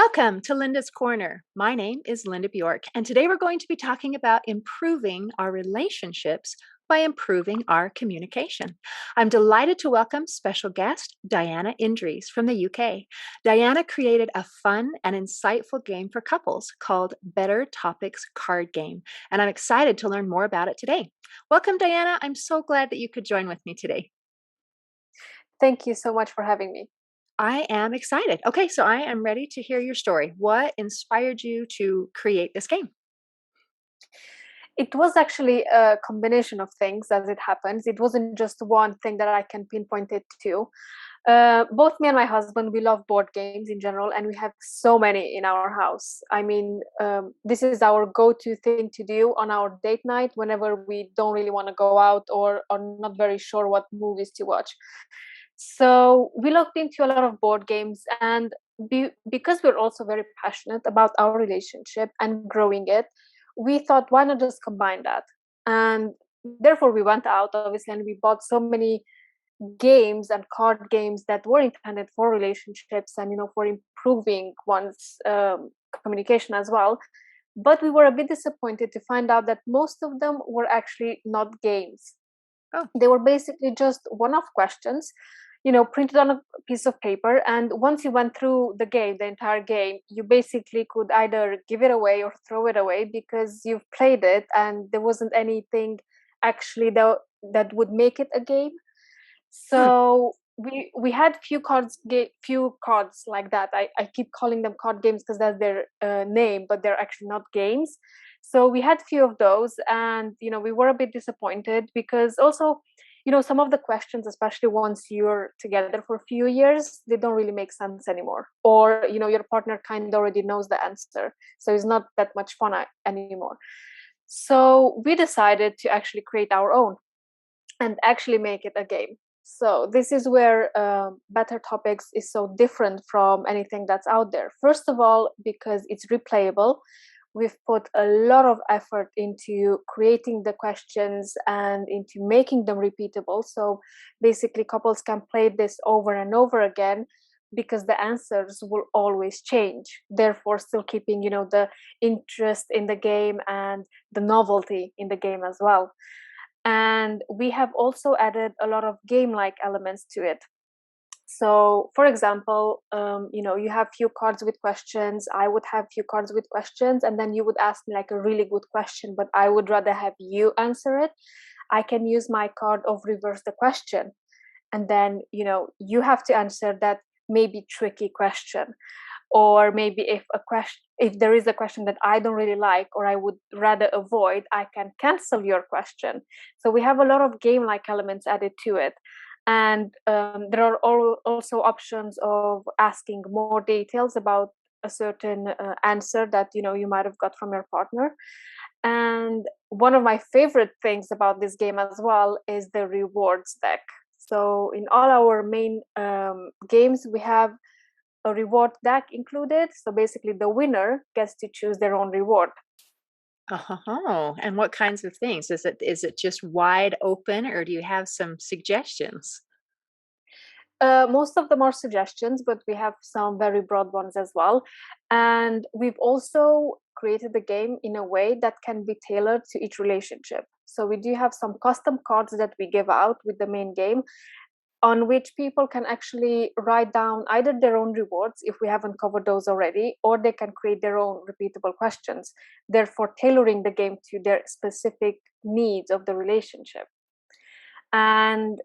Welcome to Linda's Corner. My name is Linda Bjork, and today we're going to be talking about improving our relationships by improving our communication. I'm delighted to welcome special guest Diana Indries from the UK. Diana created a fun and insightful game for couples called Better Topics Card Game, and I'm excited to learn more about it today. Welcome, Diana. I'm so glad that you could join with me today. Thank you so much for having me. I am excited. Okay, so I am ready to hear your story. What inspired you to create this game? It was actually a combination of things as it happens. It wasn't just one thing that I can pinpoint it to. Both me and my husband, we love board games in general, and we have so many in our house. I mean, this is our go-to thing to do on our date night whenever we don't really want to go out or are not very sure what movies to watch. So we looked into a lot of board games, and because we're also very passionate about our relationship and growing it, we thought, why not just combine that? And therefore, we went out, obviously, and we bought so many games and card games that were intended for relationships and for improving one's communication as well. But we were a bit disappointed to find out that most of them were actually not games. Oh, They were basically just one-off questions, printed on a piece of paper. And once you went through the entire game, you basically could either give it away or throw it away because you've played it and there wasn't anything actually that would make it a game. hmm. So we had few cards like that. I keep calling them card games because that's their name, but they're actually not games. So we had few of those, and we were a bit disappointed because also, some of the questions, especially once you're together for a few years, they don't really make sense anymore, or your partner kind of already knows the answer, so it's not that much fun anymore. So we decided to actually create our own and actually make it a game. So this is where Better Topics is so different from anything that's out there. First of all, because it's replayable. We've put a lot of effort into creating the questions and into making them repeatable. So basically, couples can play this over and over again because the answers will always change. Therefore, still keeping the interest in the game and the novelty in the game as well. And we have also added a lot of game-like elements to it. So, for example, you have few cards with questions. I would have few cards with questions, and then you would ask me like a really good question, but I would rather have you answer it. I can use my card of reverse the question, and then you have to answer that maybe tricky question. Or maybe if there is a question that I don't really like or I would rather avoid, I can cancel your question. So we have a lot of game like elements added to it. And there are also options of asking more details about a certain answer that you might have got from your partner. And one of my favorite things about this game as well is the rewards deck. So in all our main games, we have a reward deck included. So basically, the winner gets to choose their own reward. Oh, and what kinds of things? Is it just wide open, or do you have some suggestions? Most of them are suggestions, but we have some very broad ones as well. And we've also created the game in a way that can be tailored to each relationship. So we do have some custom cards that we give out with the main game, on which people can actually write down either their own rewards if we haven't covered those already, or they can create their own repeatable questions, therefore tailoring the game to their specific needs of the relationship. And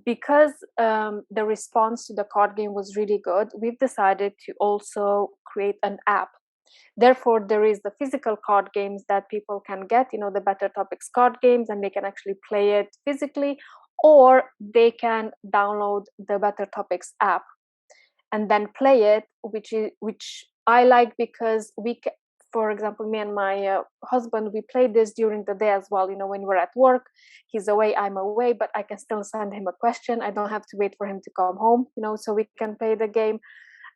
because the response to the card game was really good, we've decided to also create an app. Therefore, there is the physical card games that people can get, the Better Topics card games, and they can actually play it physically, or they can download the Better Topics app and then play it, which I like because for example, me and my husband, we play this during the day as well. When we're at work, he's away, I'm away, but I can still send him a question. I don't have to wait for him to come home, so we can play the game.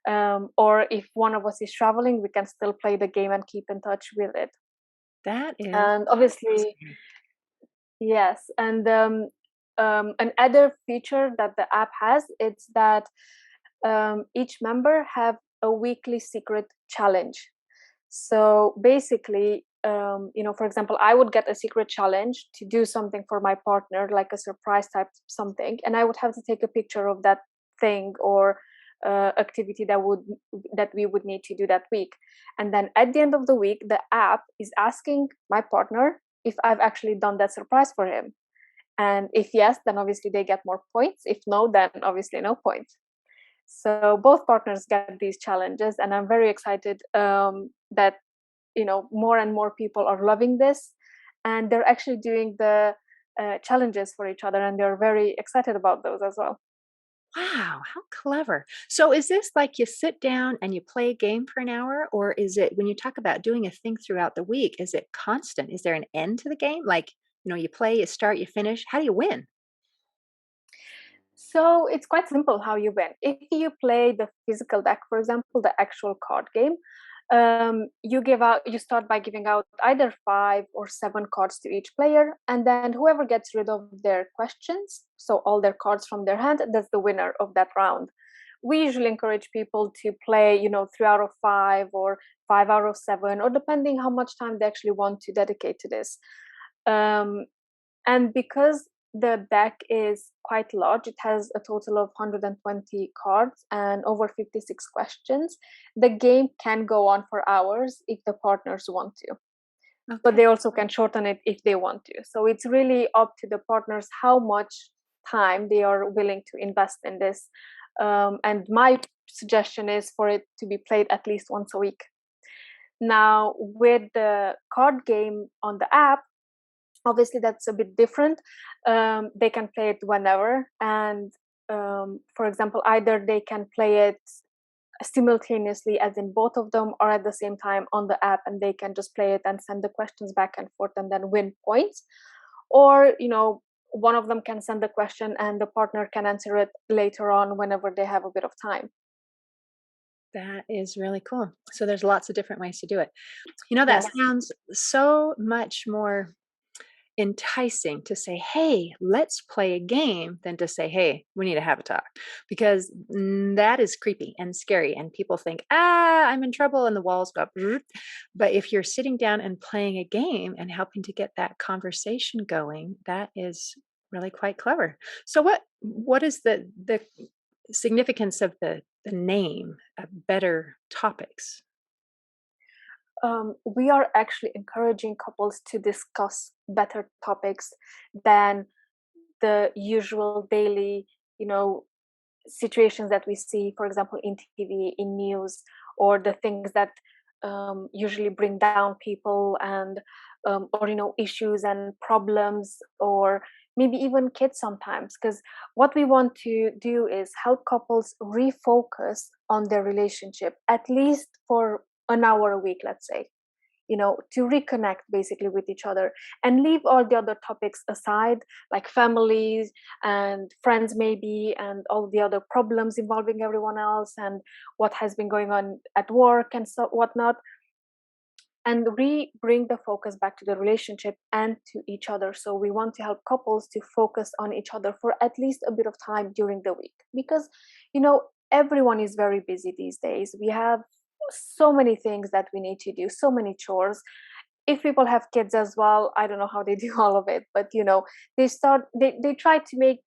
Or if one of us is traveling, we can still play the game and keep in touch with it. That is And obviously, awesome. yes, and another feature that the app has, it's that each member have a weekly secret challenge. So basically, for example, I would get a secret challenge to do something for my partner, like a surprise type something, and I would have to take a picture of that thing or activity that we would need to do that week. And then at the end of the week, the app is asking my partner if I've actually done that surprise for him. And if yes, then obviously they get more points. If no, then obviously no points. So both partners get these challenges, and I'm very excited that more and more people are loving this, and they're actually doing the challenges for each other, and they're very excited about those as well. Wow, how clever. So is this like you sit down and you play a game for an hour, or is it when you talk about doing a thing throughout the week, is it constant? Is there an end to the game? Like, you play, you start, you finish. How do you win? So it's quite simple how you win. If you play the physical deck, for example, the actual card game, you start by giving out either 5 or 7 cards to each player, and then whoever gets rid of their questions, so all their cards from their hand, that's the winner of that round. We usually encourage people to play, 3 out of 5 or 5 out of 7, or depending how much time they actually want to dedicate to this. Um, and because the deck is quite large, it has a total of 120 cards and over 56 questions. The game can go on for hours if the partners want to, but Okay. they also can shorten it if they want to. So it's really up to the partners how much time they are willing to invest in this. And my suggestion is for it to be played at least once a week. Now, with the card game on the app, obviously that's a bit different. They can play it whenever, and for example, either they can play it simultaneously, as in both of them, or at the same time on the app, and they can just play it and send the questions back and forth and then win points. Or one of them can send the question and the partner can answer it later on whenever they have a bit of time. That is really cool. So there's lots of different ways to do it. That Yes. sounds so much more enticing to say, "Hey, let's play a game," than to say, "Hey, we need to have a talk." Because that is creepy and scary. And people think, I'm in trouble, and the walls go up. But if you're sitting down and playing a game and helping to get that conversation going, that is really quite clever. So what is the significance of the name Better Topics? We are actually encouraging couples to discuss better topics than the usual daily, you know, situations that we see, for example, in TV, in news, or the things that usually bring down people, and or issues and problems, or maybe even kids sometimes. Because what we want to do is help couples refocus on their relationship, at least for an hour a week, let's say, to reconnect basically with each other, and leave all the other topics aside, like families and friends maybe, and all the other problems involving everyone else, and what has been going on at work and so whatnot, and bring the focus back to the relationship and to each other. So we want to help couples to focus on each other for at least a bit of time during the week, because everyone is very busy these days. We have so many things that we need to do, so many chores. If people have kids as well, I don't know how they do all of it, but they try to make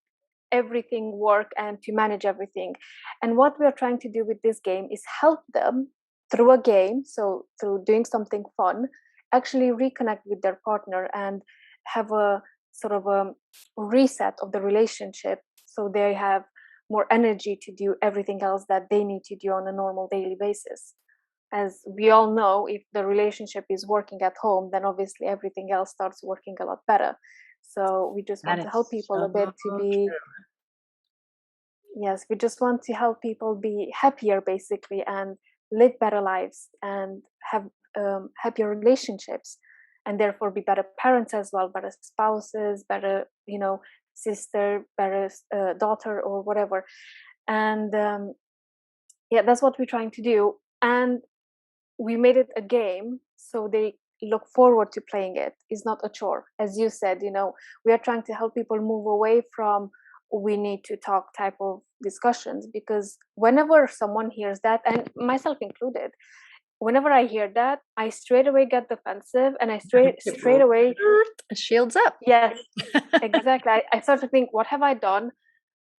everything work and to manage everything. And what we are trying to do with this game is help them through a game, so through doing something fun, actually reconnect with their partner and have a sort of a reset of the relationship, so they have more energy to do everything else that they need to do on a normal daily basis. As we all know, if the relationship is working at home, then obviously everything else starts working a lot better. So we just That want to help is people a so bit to be, true. yes, we just want to help people be happier basically, and live better lives, and have happier relationships, and therefore be better parents as well, better spouses, better, sister, better daughter, or whatever. And yeah, that's what we're trying to do. And we made it a game so they look forward to playing it. It's not a chore. As you said, we are trying to help people move away from we need to talk type of discussions, because whenever someone hears that, and myself included, whenever I hear that, I straight away get defensive, and I straight away, Shields up. yes, exactly. I start to think, what have I done?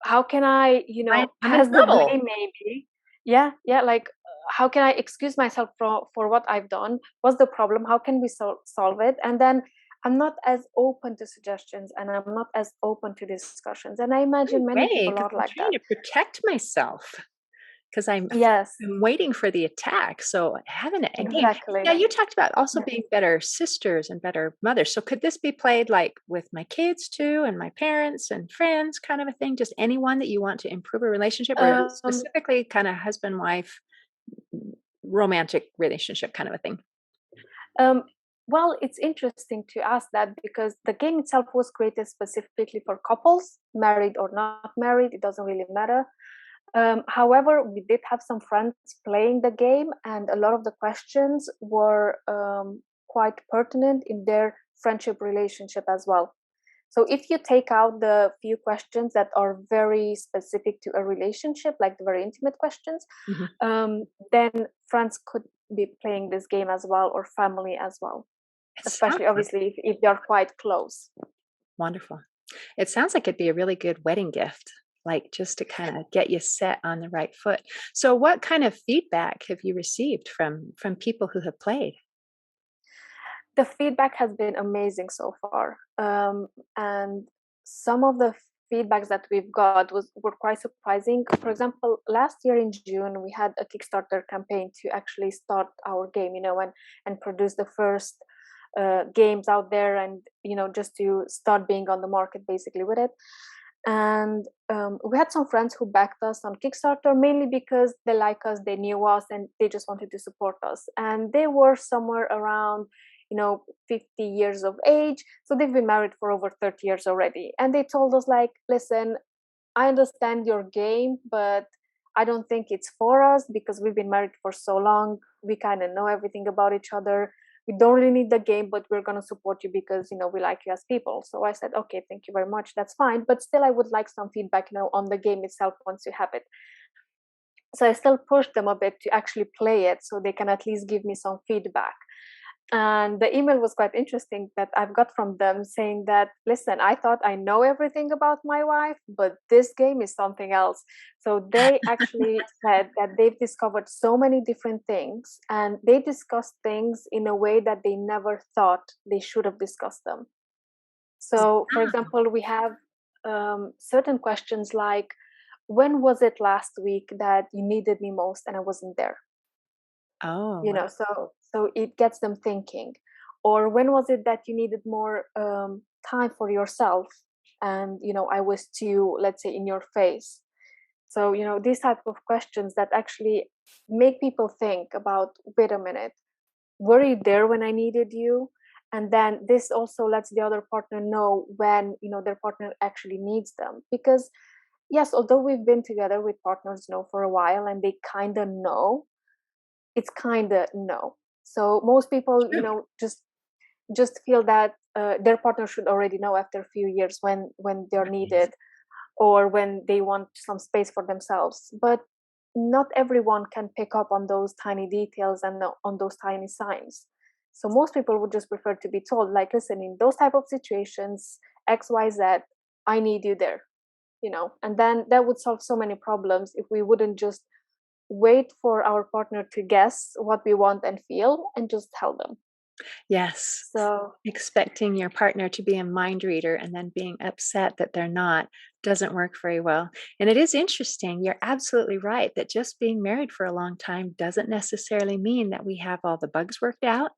How can I, I'm in pass the trouble. blame maybe? Yeah, yeah, like how can I excuse myself for what I've done? What's the problem? How can we solve it? And then I'm not as open to suggestions, and I'm not as open to discussions. And I No imagine many way, people because are I'm like trying that. to protect myself. 'Cause Yes, I'm waiting for the attack, so having a game. Now exactly. you talked about also Yeah. being better sisters and better mothers, so could this be played, like, with my kids too and my parents and friends kind of a thing? Just anyone that you want to improve a relationship, or Um, specifically kinda husband-wife, romantic relationship kind of a thing? um, well, it's interesting to ask that, because the game itself was created specifically for couples, married or not married, it doesn't really matter. However, we did have some friends playing the game, and a lot of the questions were quite pertinent in their friendship relationship as well. So, if you take out the few questions that are very specific to a relationship, like the very intimate questions, Mhm. then friends could be playing this game as well, or family as well, It sounds especially obviously if they're quite close. wonderful. It sounds like it'd be a really good wedding gift, like just to kind of get you set on the right foot. So what kind of feedback have you received from people who have played? The feedback has been amazing so far, and some of the feedbacks that we've got were quite surprising. For example, last year in June, we had a Kickstarter campaign to actually start our game, and produce the first games out there, and just to start being on the market basically with it. And we had some friends who backed us on Kickstarter, mainly because they like us, they knew us, and they just wanted to support us. And they were somewhere around 50 years of age, so they've been married for over 30 years already. And they told us, like, listen, I understand your game, but I don't think it's for us, because we've been married for so long. We kind of know everything about each other. We don't really need the game, but we're going to support you because, we like you as people. So I said, okay, thank you very much. That's fine. But still, I would like some feedback, on the game itself once you have it. So I still pushed them a bit to actually play it so they can at least give me some feedback. And the email was quite interesting that I've got from them, saying that, listen, I thought I know everything about my wife, but this game is something else. So they actually said that they've discovered so many different things, and they discussed things in a way that they never thought they should have discussed them. So, for Ah, example, we have certain questions like, when was it last week that you needed me most and I wasn't there? oh, wow. So it gets them thinking. Or when was it that you needed more time for yourself, and I was too, let's say, in your face? So these type of questions that actually make people think about, wait a minute, were you there when I needed you? And then this also lets the other partner know when their partner actually needs them. Because yes, although we've been together with partners for a while, and they kind of know, it's kind of no. So most people, True. just feel that their partner should already know after a few years when they're Right. needed, or when they want some space for themselves. But not everyone can pick up on those tiny details and on those tiny signs. So most people would just prefer to be told, like, listen, in those type of situations, XYZ, I need you there. And then that would solve so many problems if we wouldn't just wait for our partner to guess what we want and feel, and just tell them. Yes. So Expecting your partner to be a mind reader and then being upset that they're not doesn't work very well. And it is interesting. You're absolutely right that just being married for a long time doesn't necessarily mean that we have all the bugs worked out.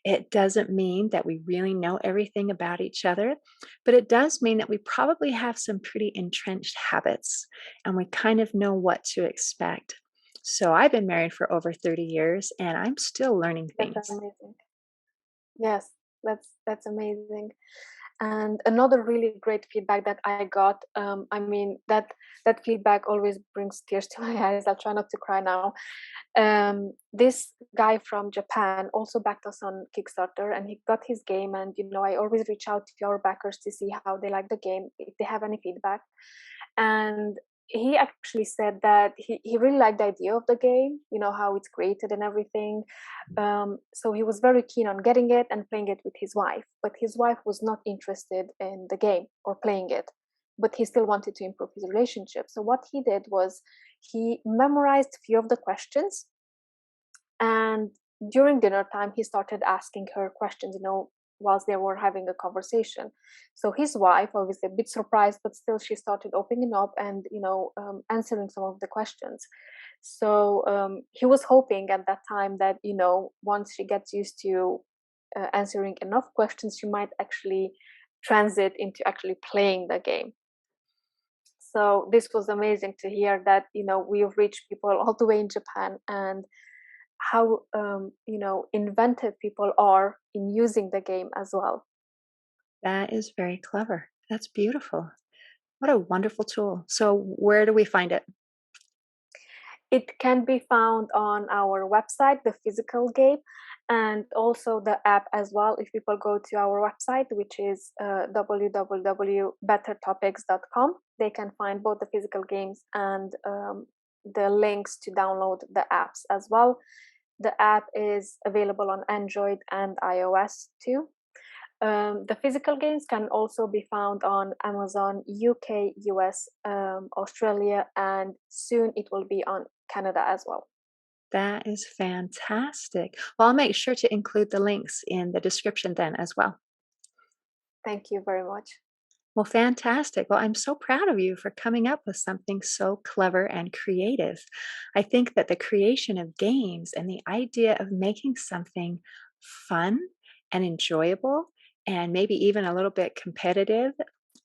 It doesn't mean that we really know everything about each other, but it does mean that we probably have some pretty entrenched habits and we kind of know what to expect. So I've been married for over 30 years and I'm still learning that's things. amazing. Yes, that's amazing. And another really great feedback that I got, I mean, that feedback always brings tears to my eyes. I'll try not to cry now. This guy from Japan also backed us on Kickstarter, and he got his game. And I always reach out to our backers to see how they like the game, if they have any feedback. And he actually said that he really liked the idea of the game, how it's created and everything. So he was very keen on getting it and playing it with his wife, but his wife was not interested in the game or playing it, but he still wanted to improve his relationship. So what he did was he memorized a few of the questions, and during dinner time, he started asking her questions, whilst they were having a conversation. So his wife, obviously a bit surprised, but still she started opening up and, answering some of the questions. So he was hoping at that time that, once she gets used to answering enough questions, she might actually transit into actually playing the game. So this was amazing to hear that, we've reached people all the way in Japan, and how inventive people are in using the game as well. That is very clever. That's beautiful. What a wonderful tool. So, where do we find it? It can be found on our website, the physical game, and also the app as well. If people go to our website, which is www.bettertopics.com, they can find both the physical games and the links to download the apps as well. The app is available on Android and iOS too. The physical games can also be found on Amazon, UK, US, Australia, and soon it will be on Canada as well. That is fantastic. Well, I'll make sure to include the links in the description then as well. Thank you very much. Well, fantastic. Well, I'm so proud of you for coming up with something so clever and creative. I think that the creation of games and the idea of making something fun and enjoyable and maybe even a little bit competitive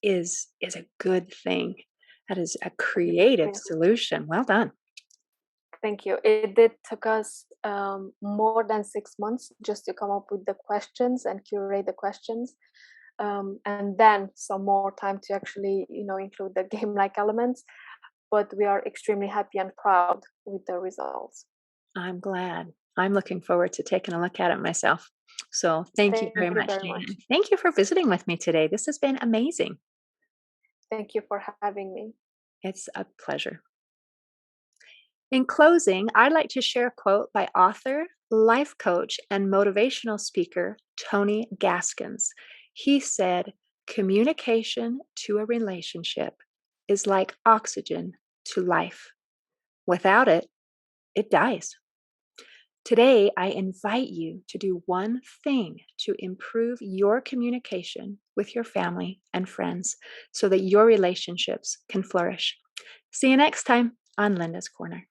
is a good thing. That is a creative Yeah, solution. Well done. thank you. It did took us more than 6 months just to come up with the questions and curate the questions, and then some more time to actually, include the game-like elements. But we are extremely happy and proud with the results. I'm glad. I'm looking forward to taking a look at it myself. So, thank you very Thank you much, very Diana. much. Thank you for visiting with me today. This has been amazing. Thank you for having me. It's a pleasure. In closing, I'd like to share a quote by author, life coach, and motivational speaker Tony Gaskins. He said, "Communication to a relationship is like oxygen to life. Without it, it dies." Today, I invite you to do one thing to improve your communication with your family and friends so that your relationships can flourish. See you next time on Linda's Corner.